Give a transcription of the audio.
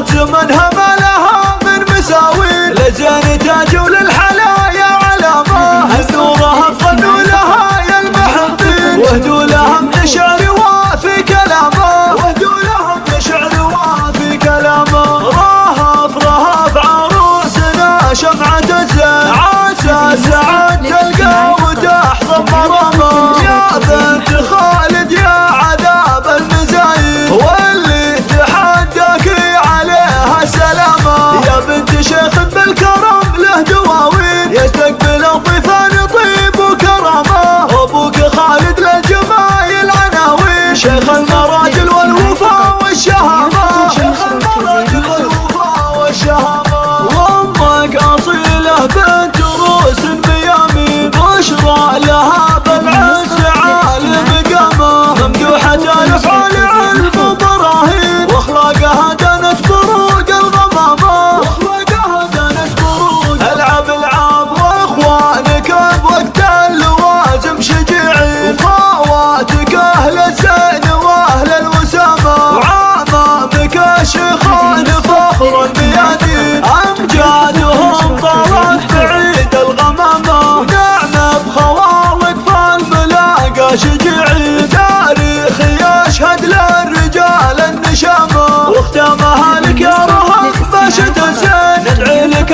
زمنها ما لها من مساوي، لزين تاج وللحلايا علامة، هدورها الظن لها يا المحبين، وهدوا لها من شعر وافي كلامه، وهدوا لها من شعر وافي كلامه. رهف رهف عروسنا شمعة الزين، عسى سعد تلقى وتحظى مرامه، يا بنت خالد يا عذاب المزايد، واللي تحداك عليها سلامه، يا بنت شيخ بالكرم له دواوين، يستقبل الضيفان طيب وكرامه، ابوك خالد للجمايل عناوين، شيخ المراجل والوفا والشهامه، شيخ المراجل والوفا والشهامه. وامك اصيله بنت روس بيامين، بشرى لها بالعز عالي مقامه، ممدوحة الافعال علم وبراهين، واخلاقها دنت بروق الغمامه، واخلاقها دنت بروق. العب العب واخوانك بوقت اللوازم شجيعين، وخواتك اهل الزين واهل الوسامه، وعمامك الشيخان فخر الميادين، امجادهم طالت بعيد الغمامه، ونعم بخوالك فالملاقى شجيعين، تاريخ يشهد للرجال النشامه، واختامها لك يا رهف باشا الزين، ندعي لك